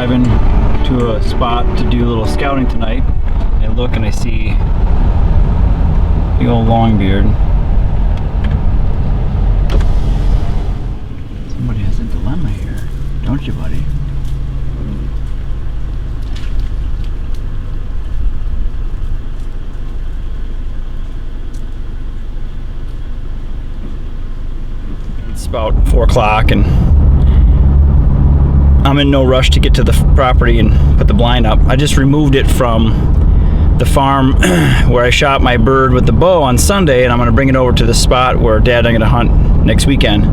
driving to a spot to do a little scouting tonight. I look and I see big old longbeard. Somebody has a dilemma here, don't you, buddy? It's about 4 o'clock and I'm in no rush to get to the property and put the blind up. I just removed it from the farm where I shot my bird with the bow on Sunday, and I'm gonna bring it over to the spot where Dad and I'm gonna hunt next weekend.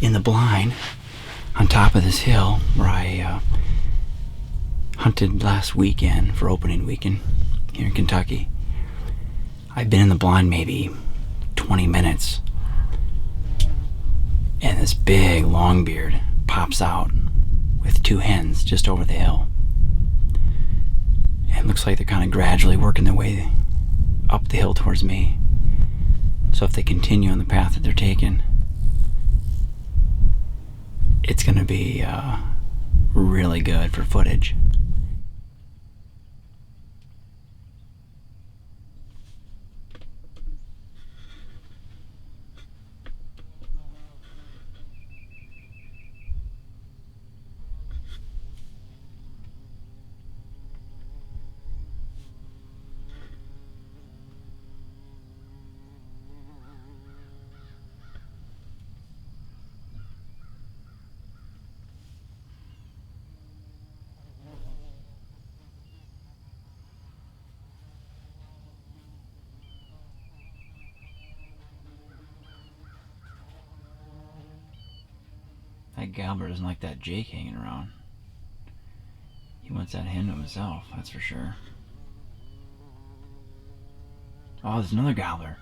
In the blind on top of this hill where I hunted last weekend for opening weekend here in Kentucky. I've been in the blind maybe 20 minutes and this big longbeard pops out with 2 hens just over the hill, and it looks like they're kind of gradually working their way up the hill towards me. So if they continue on the path that they're taking, it's gonna be really good for footage. That Galbert doesn't like that Jake hanging around. He wants that hen to himself, that's for sure. Oh, there's another gobbler.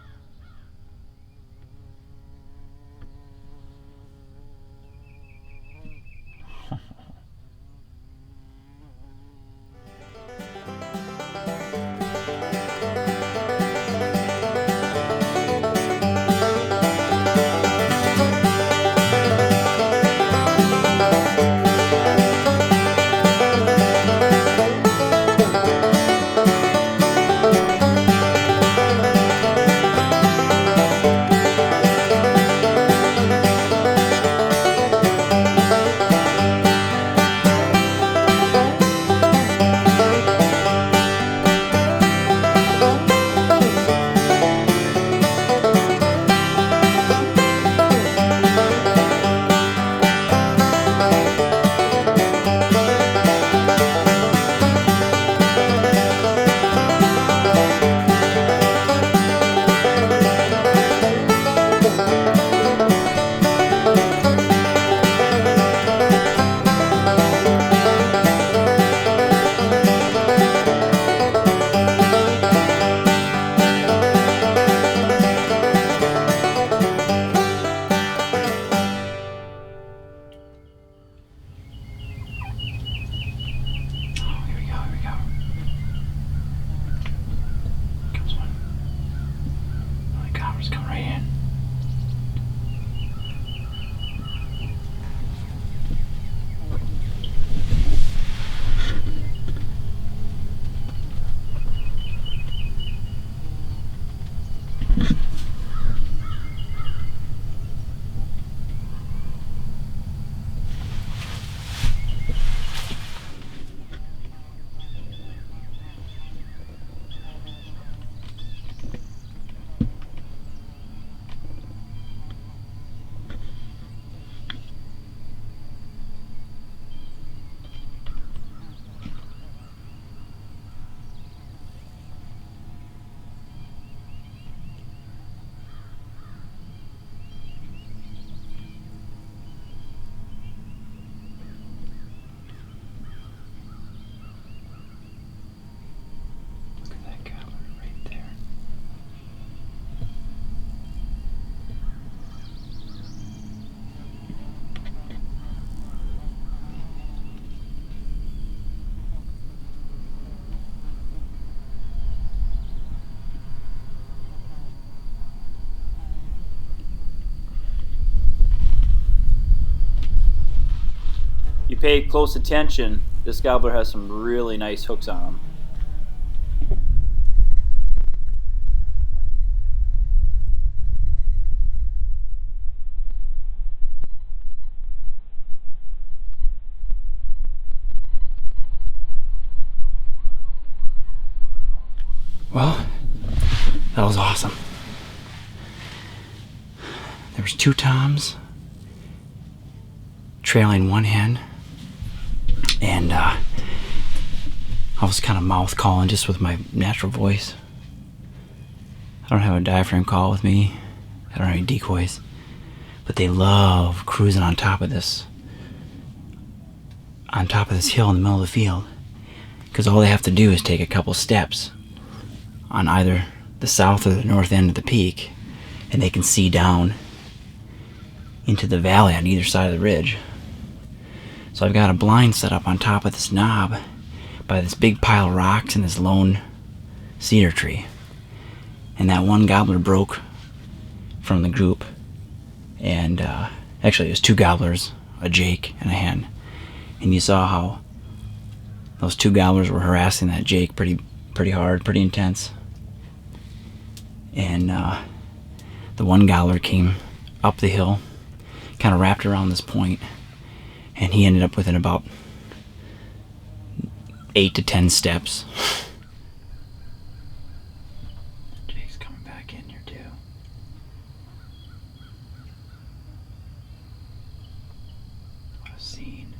you pay close attention, this gobbler has some really nice hooks on him. Well, that was awesome. There was 2 toms trailing one hen, and I was kind of mouth calling just with my natural voice. I don't have a diaphragm call with me. I don't have any decoys, but they love cruising on top of this hill in the middle of the field, because all they have to do is take a couple steps on either the south or the north end of the peak, and they can see down into the valley on either side of the ridge. So I've got a blind set up on top of this knob by this big pile of rocks and this lone cedar tree. And that one gobbler broke from the group, and actually it was 2 gobblers, a jake and a hen. And you saw how those 2 gobblers were harassing that jake pretty hard, pretty intense. And the one gobbler came up the hill, kind of wrapped around this point, and he ended up within about 8 to 10 steps. Jake's coming back in here too. What a scene.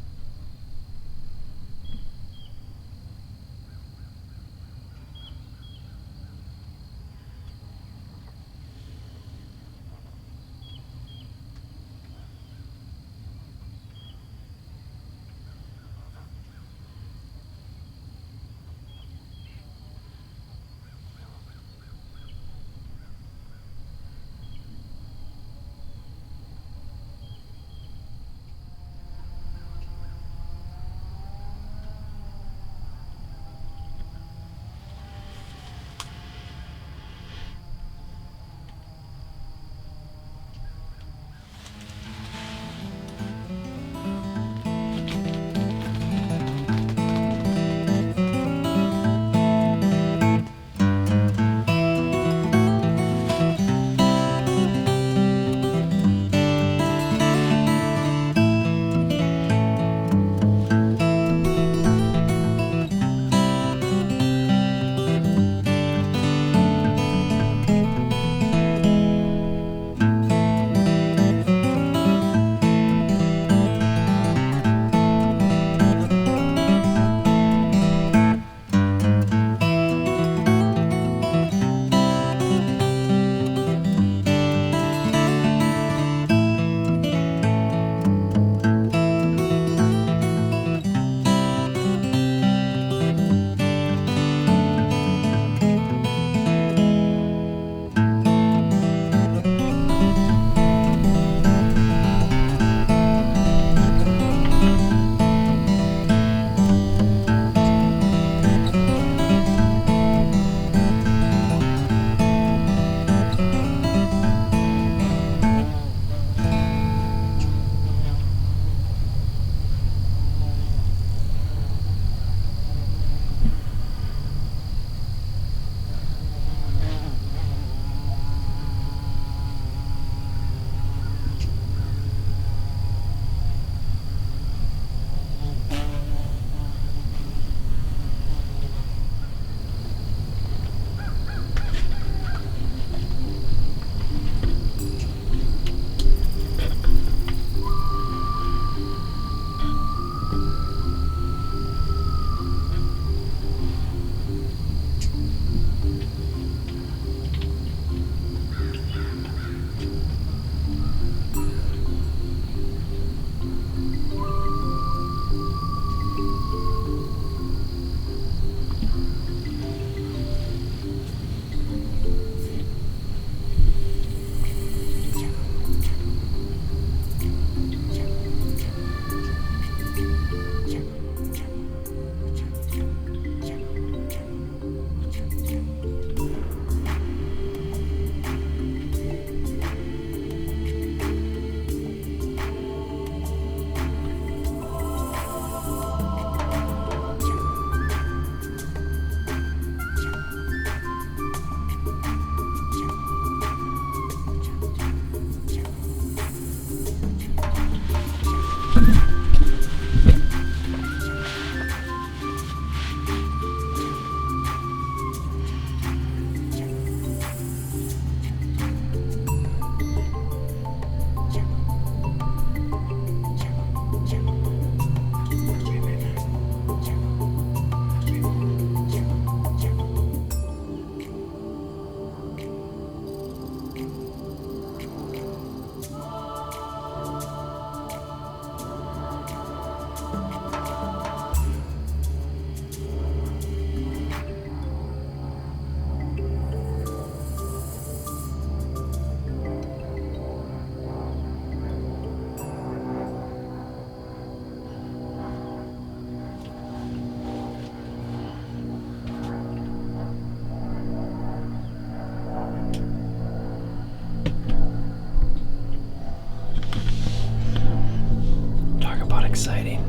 exciting.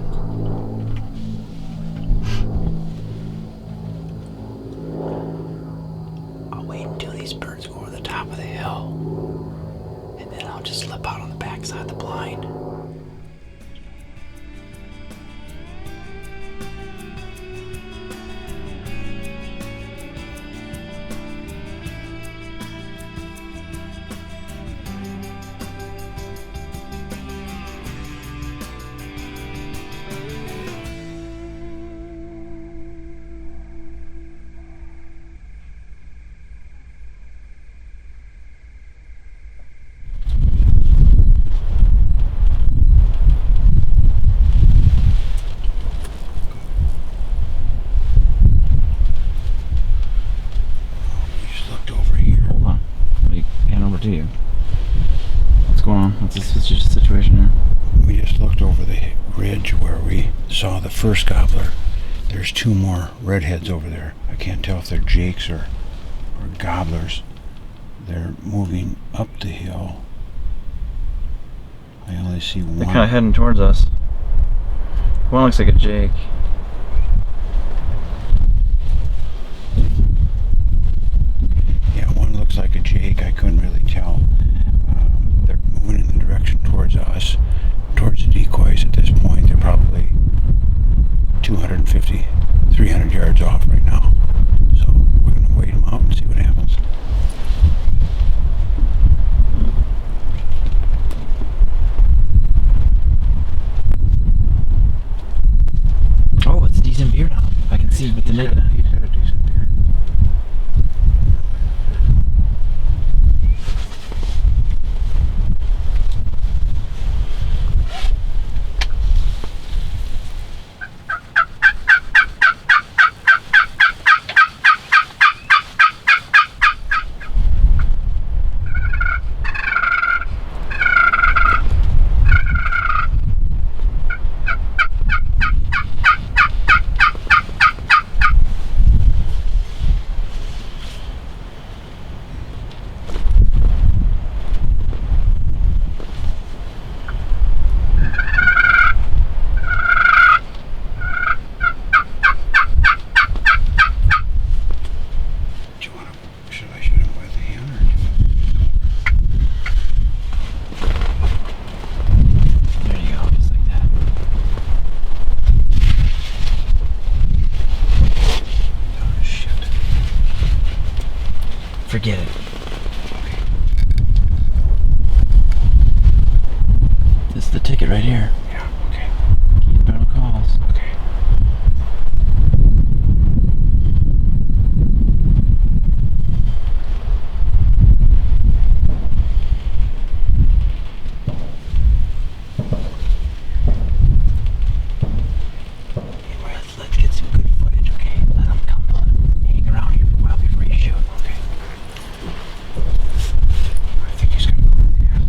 I'll wait until these birds go over the top of the hill, and then I'll just slip out on the backside of the blind. To you. What's going on? What's your situation here? We just looked over the ridge where we saw the first gobbler. There's two more redheads over there. I can't tell if they're jakes or gobblers. They're moving up the hill. I only see one. They're kind of heading towards us. One looks like a jake. Yeah, one looks like a jake. I couldn't really tell. They're moving in the direction towards us, towards the decoys at this point. They're probably 250, 300 yards off right now. So we're going to wait them out and see what happens. Oh, it's a decent beard on him. I can see with the naked eye. He's got a decent beard. Should I shoot him by the hand or There you go, just like that. oh shit? Forget it. This is the ticket right here. Yeah, okay. Keep better calls. Okay. Let's get some good footage, okay? Let them come hang around here for a while before you shoot. Okay. I think he's gonna go. Yeah.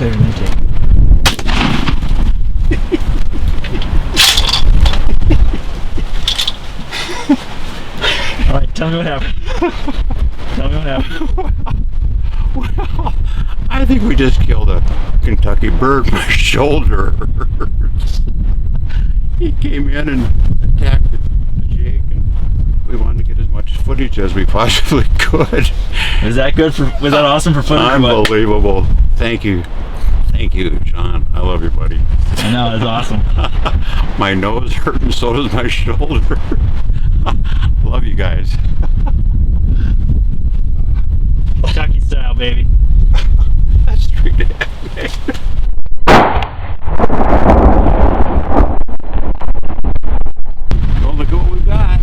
clearer than Jake. All right, tell me what happened. Tell me what happened. Well, I think we just killed a Kentucky bird. My shoulder hurts. He came in and attacked the Jake, and we wanted to get as much footage as we possibly could. Was that good for? Was that awesome for footage? Unbelievable. Thank you, Sean. I love you, buddy. I know, it's awesome. My nose hurt, and so does my shoulder. Love you guys. Kentucky style, baby. That's straight ahead. Well, look at what we've got.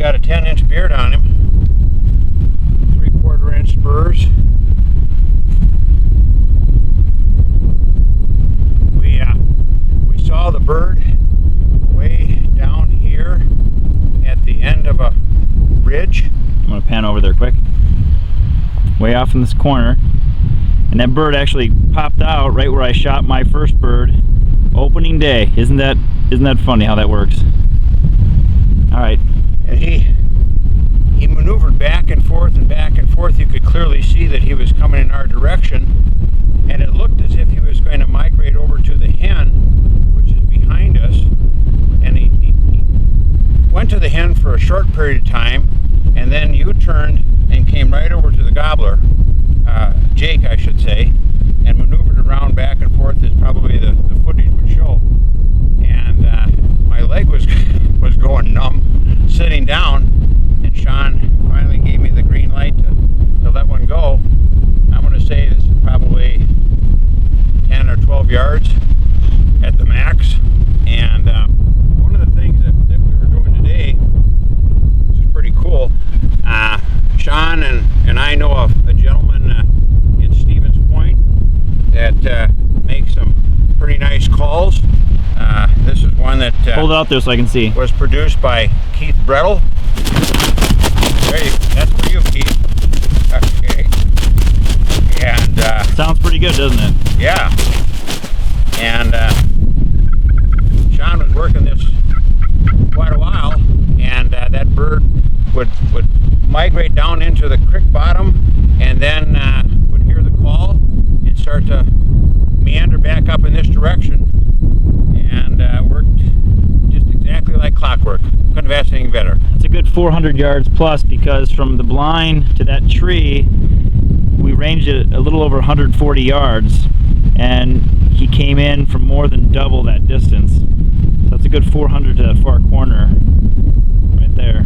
Got a 10-inch beard on him, 3/4 inch spurs. We saw the bird way down here at the end of a ridge. I'm gonna pan over there quick. Way off in this corner, and that bird actually popped out right where I shot my first bird opening day. Isn't that funny how that works? All right. And he maneuvered back and forth and back and forth. You could clearly see that he was coming in our direction, and it looked as if he was going to migrate over to the hen, which is behind us. And he went to the hen for a short period of time, and then U-turned and came right over to the gobbler, Jake I should say, and maneuvered around back and forth as probably the footage would show. And my leg was going numb sitting down, and Sean finally gave me the green light to let one go. I'm going to say this is probably 10 or 12 yards at the max. And one of the things that we were doing today, which is pretty cool, Sean and I know of a gentleman in Stevens Point that makes some pretty nice calls. This is one that hold it out there so I can see. Was produced by Keith Brettel. There you, that's for you, Keith. Okay. And sounds pretty good, doesn't it? Yeah. And Sean was working this quite a while, and that bird would migrate down into the creek bottom, and then would hear the call and start to meander back up in this direction, and worked just exactly like clockwork. Couldn't have asked anything better. It's a good 400 yards plus, because from the blind to that tree we ranged it a little over 140 yards, and he came in from more than double that distance. So that's a good 400 to that far corner right there.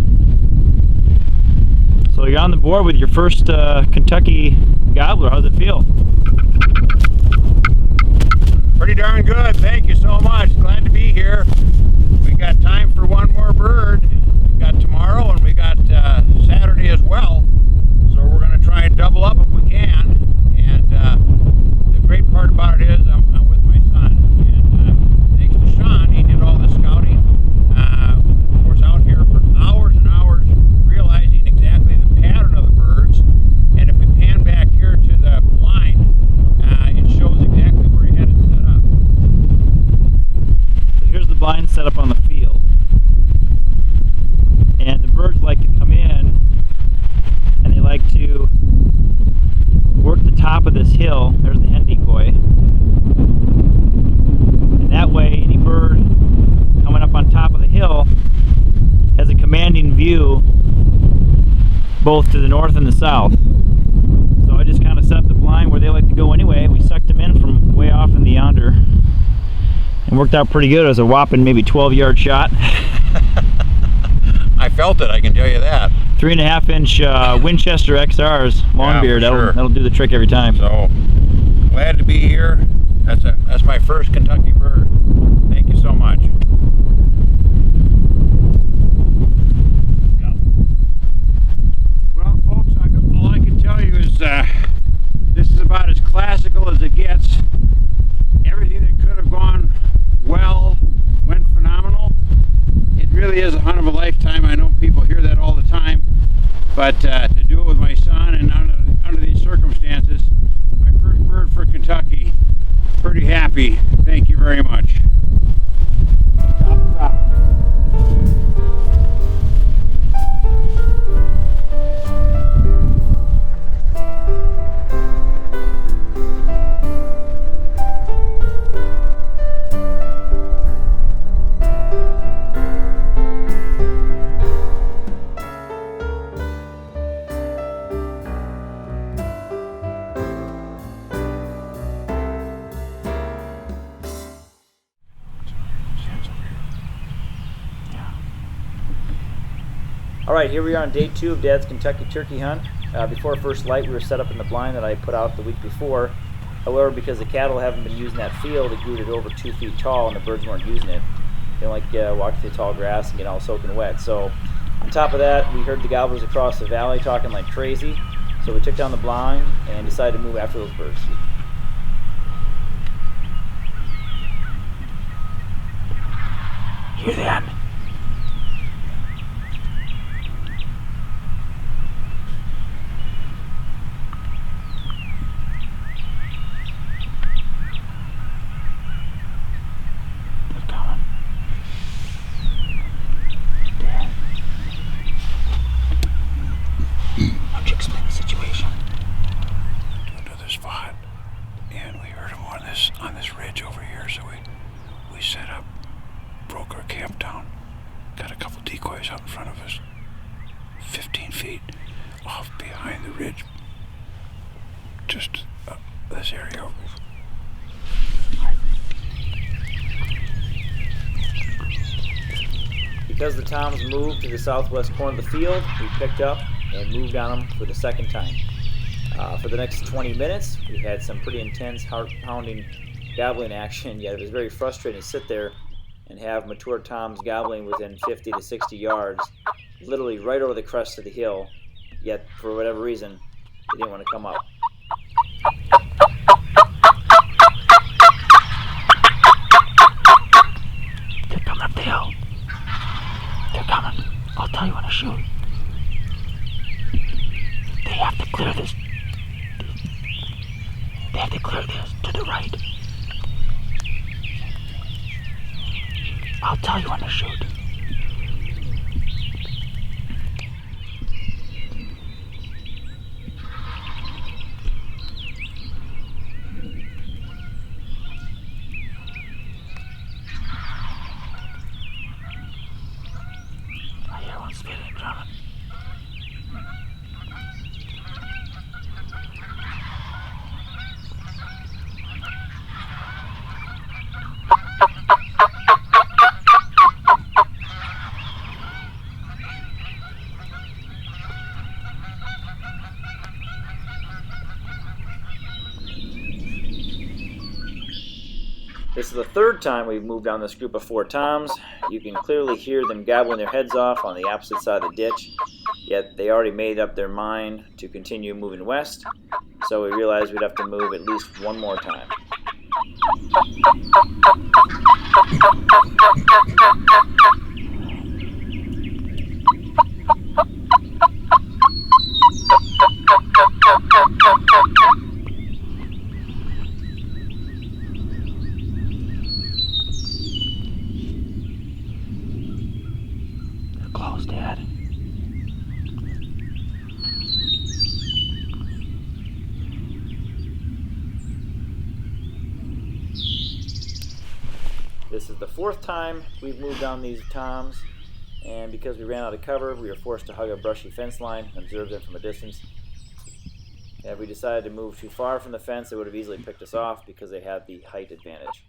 So you're on the board with your first Kentucky gobbler. How's it feel? Pretty darn good. Thank you so much. Glad to be here. We got time for one more bird. We've got tomorrow, and we got Saturday as well. So we're going to try and double up if we can. And the great part about it is I'm with my son. And thanks to Sean, he did all the scouting. Was out here for hours and hours, realizing exactly the pattern of the birds. And if we pan back here to the blind, it shows exactly where he had it set up. So here's the blind set up on the field, and the birds like to come in, and they like to both to the north and the south. So I just kind of set up the blind where they like to go anyway. We sucked them in from way off in the yonder. And worked out pretty good. It was a whopping maybe 12-yard shot. I felt it, I can tell you that. 3.5-inch Winchester XRs, longbeard. Yeah, for sure. That'll do the trick every time. So glad to be here. That's my first Kentucky bird. Thank you so much. Well, folks, all I can tell you is this is about as classical as it gets. Everything that could have gone well went phenomenal. It really is a hunt of a lifetime. I know people hear that all the time, but to do it with my son and under these circumstances, my first bird for Kentucky, pretty happy. Thank you very much. Alright, here we are on day 2 of Dad's Kentucky turkey hunt. Before first light, we were set up in the blind that I put out the week before. However, because the cattle haven't been using that field, it grew to over 2 feet tall and the birds weren't using it. They don't like walking through tall grass and get all soaking wet. So on top of that, we heard the gobblers across the valley talking like crazy. So we took down the blind and decided to move after those birds. Hear that? On this ridge over here, so we set up, broke our camp down, got a couple decoys out in front of us, 15 feet off behind the ridge, just this area. Because the toms moved to the southwest corner of the field, we picked up and moved on them for the second time. For the next 20 minutes, we had some pretty intense, heart-pounding gobbling action, yet it was very frustrating to sit there and have mature toms gobbling within 50 to 60 yards, literally right over the crest of the hill, yet for whatever reason, they didn't want to come up. They're coming up the hill. They're coming. I'll tell you when to shoot. They have to clear this. They have to clear this to the right. I'll tell you when to shoot. I hear one spitting drumming. This is the third time we've moved down this group of 4 toms. You can clearly hear them gobbling their heads off on the opposite side of the ditch, yet they already made up their mind to continue moving west, so we realized we'd have to move at least one more time. Close, Dad. This is the 4th time we've moved on these toms, and because we ran out of cover, we were forced to hug a brushy fence line and observe them from a distance. And if we decided to move too far from the fence, they would have easily picked us off because they had the height advantage.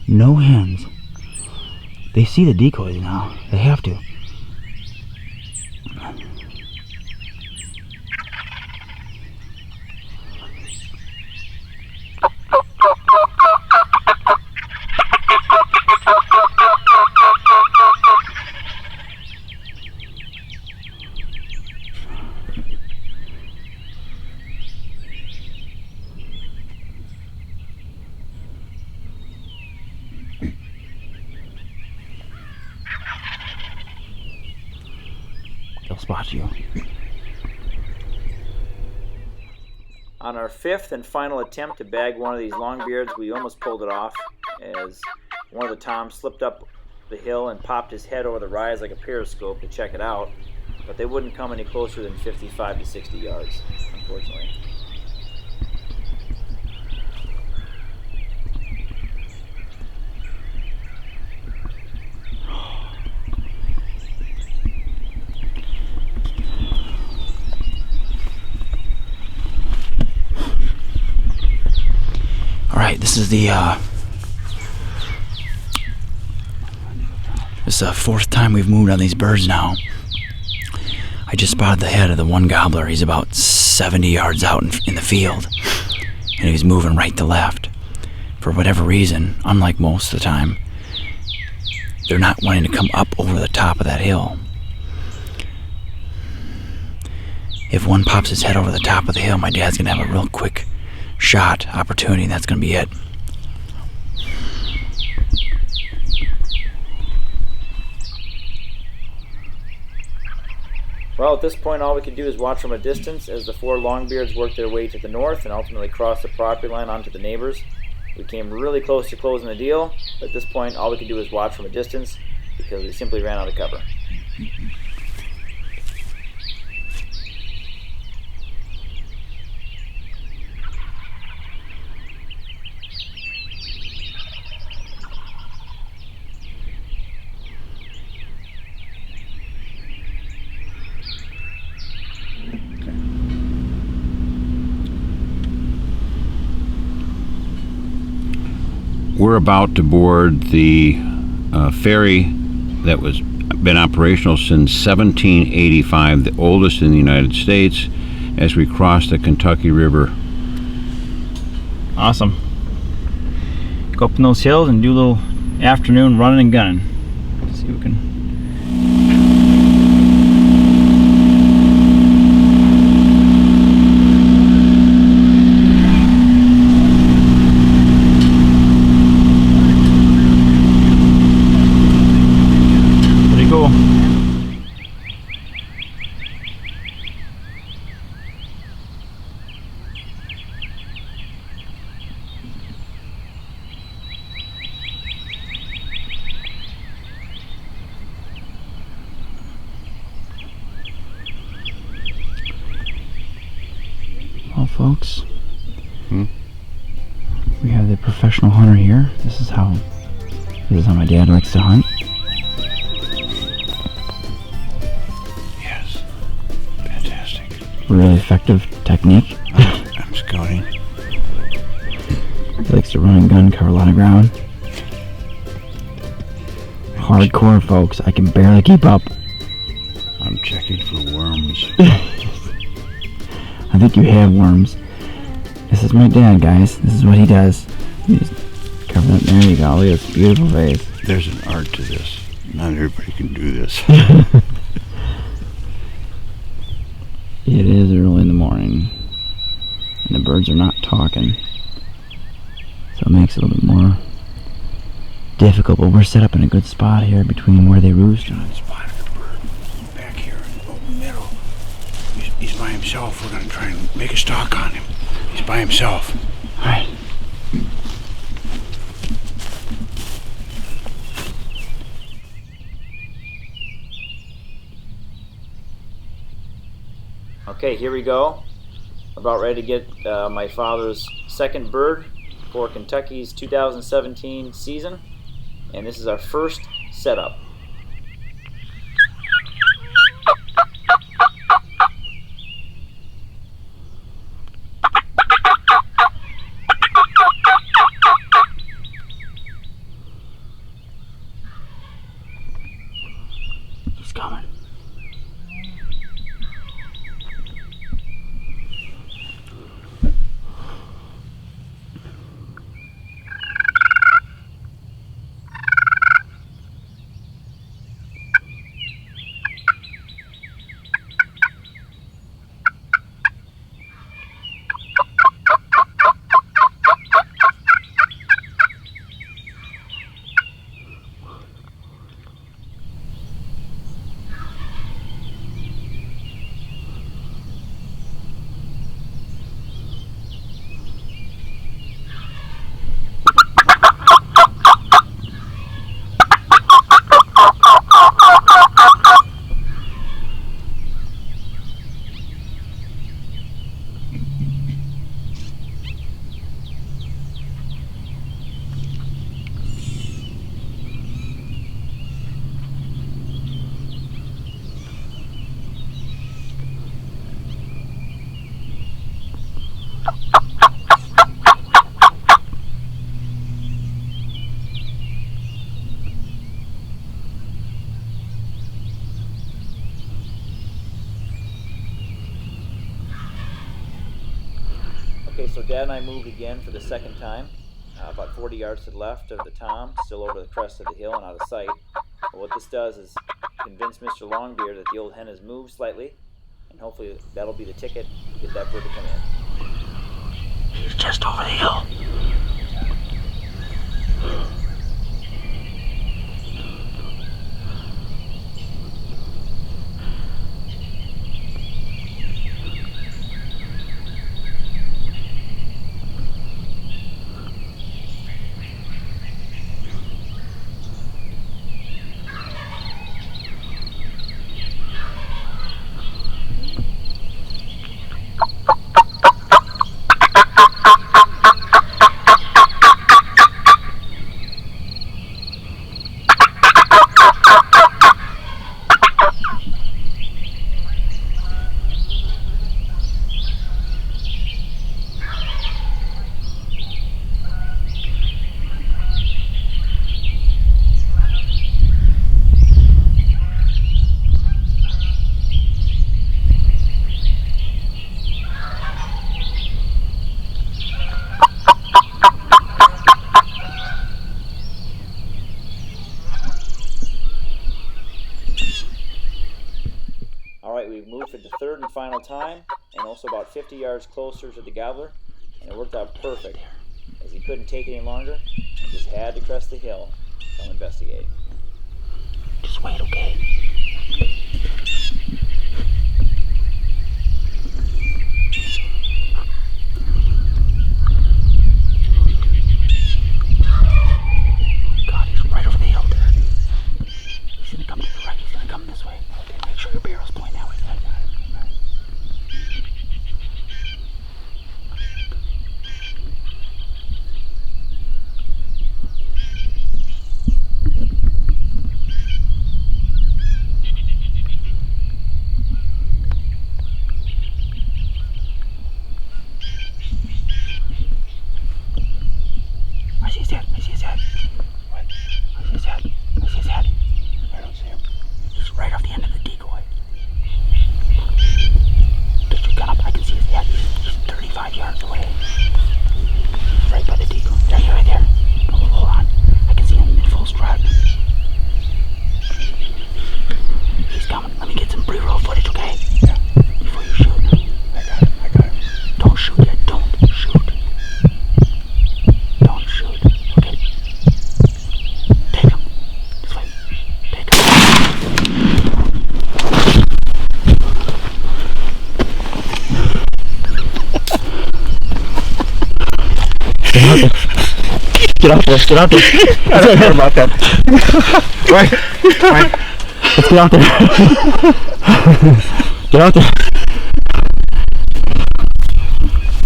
No hens. They see the decoys now. They have to. They'll spot you. On our fifth and final attempt to bag one of these longbeards, we almost pulled it off as one of the toms slipped up the hill and popped his head over the rise like a periscope to check it out, but they wouldn't come any closer than 55 to 60 yards, unfortunately. Alright, this is the fourth time we've moved on these birds now. I just spotted the head of the one gobbler. He's about 70 yards out in the field, and he was moving right to left. For whatever reason, unlike most of the time, they're not wanting to come up over the top of that hill. If one pops his head over the top of the hill, my dad's gonna have a real quick shot opportunity, and that's gonna be it. Well, at this point, all we could do is watch from a distance as the four longbeards worked their way to the north and ultimately crossed the property line onto the neighbors. We came really close to closing the deal, but at this point, all we could do is watch from a distance because we simply ran out of cover. We're about to board the ferry that was been operational since 1785, the oldest in the United States, as we cross the Kentucky River. Awesome. Go up in those hills and do a little afternoon running and gunning. See if we can. Well, folks, we have the professional hunter here. This is how my dad likes to hunt. Yes, fantastic. Really effective technique. I'm scouting. He likes to run and gun, cover a lot of ground. Hardcore, folks. I can barely keep up. I'm checking for worms. I think you have worms. This is my dad, guys. This is what he does. He just cover it. There you go. Look at this beautiful face. There's an art to this. Not everybody can do this. It is early in the morning, and the birds are not talking, so it makes it a little bit more difficult. But we're set up in a good spot here between where they roost. John spotted a bird back here in the middle. He's lying himself. We're going to try and make a stalk on him. He's by himself. All right. Okay, here we go. About ready to get my father's second bird for Kentucky's 2017 season, and this is our first setup. He's coming. Okay, so Dad and I moved again for the second time, about 40 yards to the left of the tom, still over the crest of the hill and out of sight. But what this does is convince Mr. Longbeard that the old hen has moved slightly, and hopefully that'll be the ticket to get that bird to come in. He's just over the hill. Alright, we've moved for the third and final time, and also about 50 yards closer to the gobbler, and it worked out perfect, as he couldn't take it any longer, and just had to crest the hill to come investigate. Just wait, okay? God, he's right over the hill there. He's gonna come to the right. He's gonna come this way. Okay, make sure your barrel's pointing that way. I got it. Get out there. Get out there. I don't care about that. Right. Let's get out there. Get out there.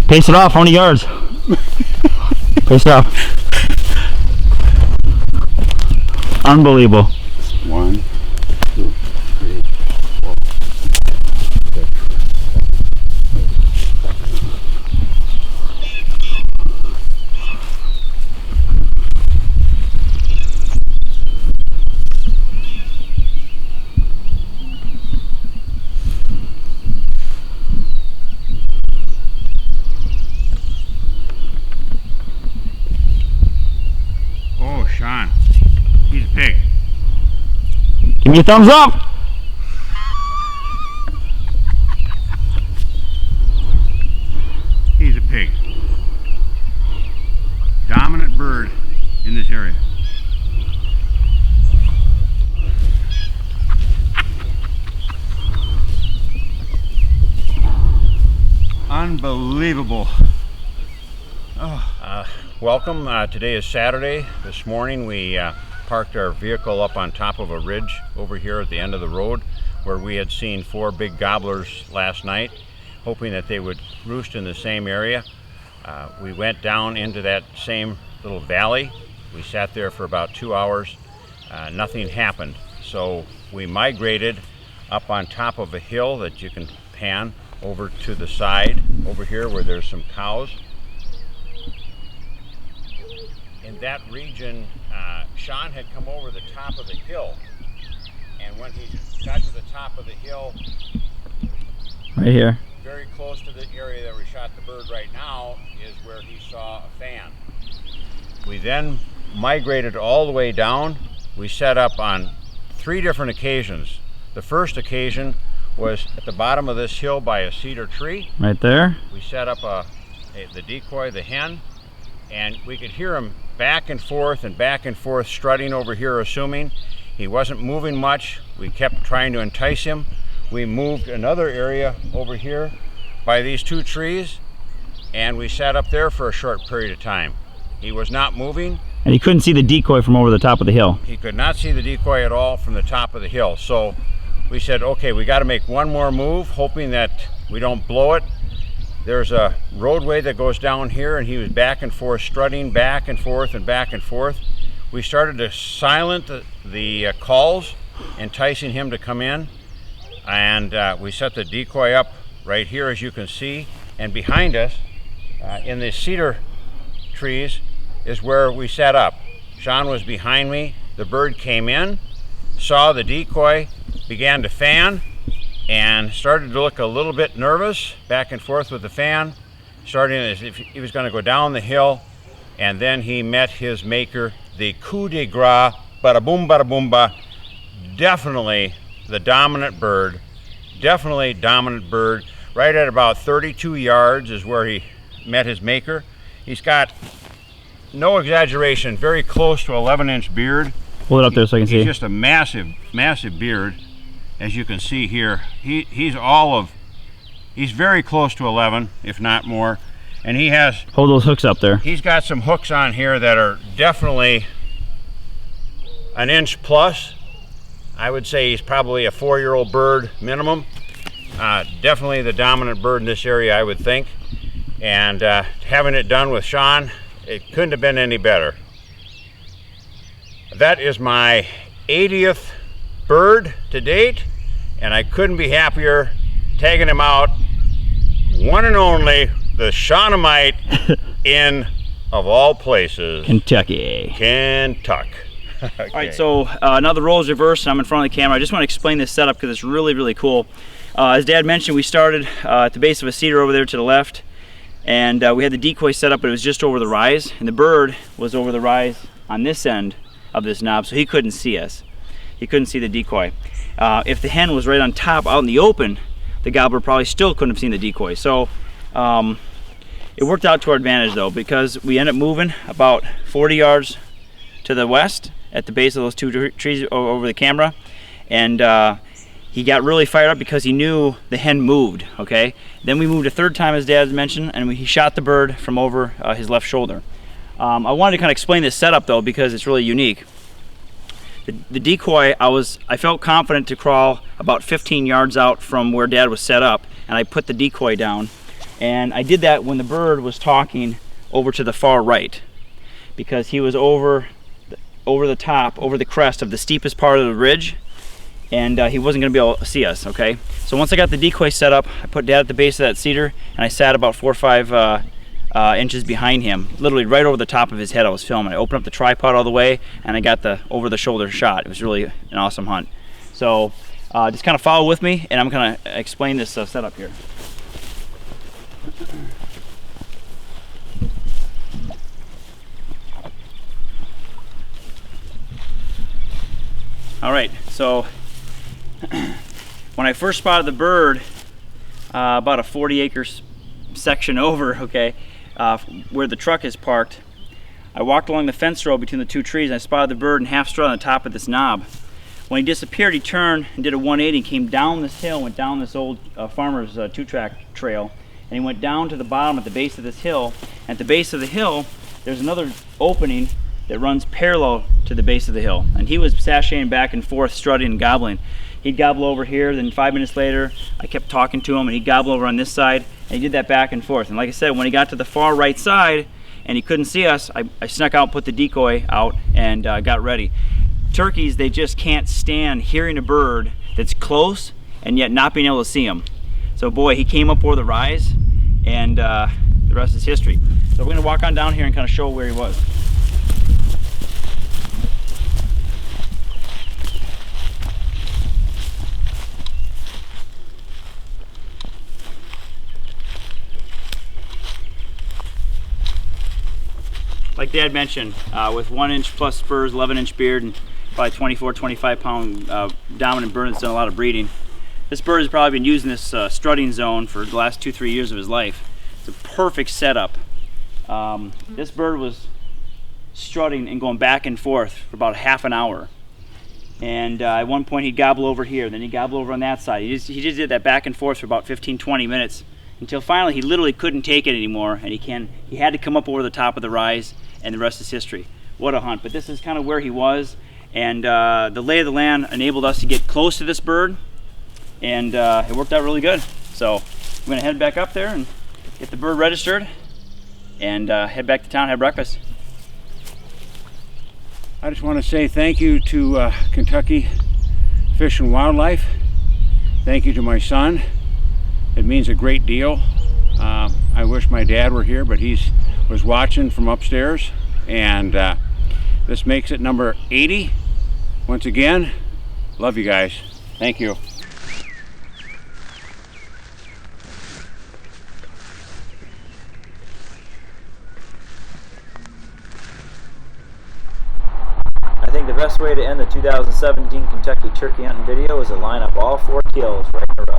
Pace it off. How many yards? Pace it off. Unbelievable. 1, 2, 3, 4, 6. Oh, Sean, he's a pig. Give me a thumbs up. He's a pig. Dominant bird in this area. Unbelievable. Welcome. Today is Saturday. This morning we parked our vehicle up on top of a ridge over here at the end of the road where we had seen 4 big gobblers last night, hoping that they would roost in the same area. We went down into that same little valley. We sat there for about 2 hours. Nothing happened. So we migrated up on top of a hill that you can pan over to the side over here where there's some cows. In that region, Sean had come over the top of the hill, and when he got to the top of the hill, Right here. very close to the area that we shot the bird right now, is where he saw a fan. We then migrated all the way down. We set up on 3 different occasions. The first occasion was at the bottom of this hill by a cedar tree. Right there. We set up the decoy, the hen, and we could hear him back and forth strutting over here, assuming he wasn't moving much. We kept trying to entice him. We moved another area over here by these 2 trees, and we sat up there for a short period of time. He was not moving. And he couldn't see the decoy from over the top of the hill. He could not see the decoy at all from the top of the hill. So we said, okay, we got to make one more move, hoping that we don't blow it. There's a roadway that goes down here, and he was back and forth, strutting back and forth and back and forth. We started to silence the calls, enticing him to come in, and we set the decoy up right here, as you can see. And behind us, in the cedar trees, is where we set up. Sean was behind me. The bird came in, saw the decoy, began to fan, and started to look a little bit nervous, back and forth with the fan, starting as if he was going to go down the hill. And then he met his maker, the coup de grace, bada boom, bada boom, ba. Definitely the dominant bird, right at about 32 yards is where he met his maker. He's got, no exaggeration, very close to 11-inch beard. Pull it up there so I can see. He's just a massive beard, as you can see here. He's very close to 11, if not more. And he has... Hold those hooks up there. He's got some hooks on here that are definitely an inch plus. I would say he's probably a 4-year-old bird minimum. Definitely the dominant bird in this area, I would think. And having it done with Sean, it couldn't have been any better. That is my 80th bird to date, and I couldn't be happier tagging him out. One and only, the Shaunamite in, of all places, Kentucky. Kentucky. Okay. All right, so now the role's reversed and I'm in front of the camera. I just want to explain this setup because it's really, really cool. As Dad mentioned, we started at the base of a cedar over there to the left, and we had the decoy set up, but it was just over the rise, and the bird was over the rise on this end of this knob, so he couldn't see us. He couldn't see the decoy. If the hen was right on top out in the open, the gobbler probably still couldn't have seen the decoy. So it worked out to our advantage though, because we ended up moving about 40 yards to the west at the base of those 2 trees over the camera, and he got really fired up because he knew the hen moved. Okay, then we moved a 3rd time, as Dad mentioned, and he shot the bird from over his left shoulder. I wanted to kind of explain this setup though, because it's really unique. The decoy, I felt confident to crawl about 15 yards out from where Dad was set up, and I put the decoy down. And I did that when the bird was talking over to the far right, because he was over the top, over the crest of the steepest part of the ridge, and he wasn't going to be able to see us, okay? So once I got the decoy set up, I put Dad at the base of that cedar, and I sat about 4 or 5 inches behind him, literally right over the top of his head. I was filming. I opened up the tripod all the way, and I got the over-the-shoulder shot. It was really an awesome hunt. So just kind of follow with me, and I'm going to explain this setup here. All right, so when I first spotted the bird, about a 40-acre section over, okay, where the truck is parked, I walked along the fence row between the 2 trees, and I spotted the bird in half strut on the top of this knob. When he disappeared, he turned and did a 180 and came down this hill, went down this old farmer's 2-track trail, and he went down to the bottom at the base of this hill. At the base of the hill, there's another opening that runs parallel to the base of the hill, and he was sashaying back and forth, strutting and gobbling. He'd gobble over here, then 5 minutes later, I kept talking to him, and he'd gobble over on this side, and he did that back and forth. And like I said, when he got to the far right side, and he couldn't see us, I snuck out, put the decoy out, and got ready. Turkeys, they just can't stand hearing a bird that's close, and yet not being able to see him. So boy, he came up over the rise, and the rest is history. So we're gonna walk on down here and kind of show where he was. Like Dad mentioned, with 1-inch plus spurs, 11-inch beard, and probably 24, 25 pound dominant bird that's done a lot of breeding. This bird has probably been using this strutting zone for the last 2-3 years of his life. It's a perfect setup. This bird was strutting and going back and forth for about half an hour. And at one point he'd gobble over here, then he'd gobble over on that side. He just did that back and forth for about 15-20 minutes until finally he literally couldn't take it anymore, and he had to come up over the top of the rise, and the rest is history. What a hunt. But this is kind of where he was, and the lay of the land enabled us to get close to this bird, and it worked out really good. So I'm going to head back up there and get the bird registered and head back to town, have breakfast. I just want to say thank you to Kentucky Fish and Wildlife. Thank you to my son. It means a great deal. I wish my dad were here, but he was watching from upstairs, and this makes it number 80. Once again, love you guys. Thank you. I think the best way to end the 2017 Kentucky turkey hunting video is to line up all 4 kills right in a row.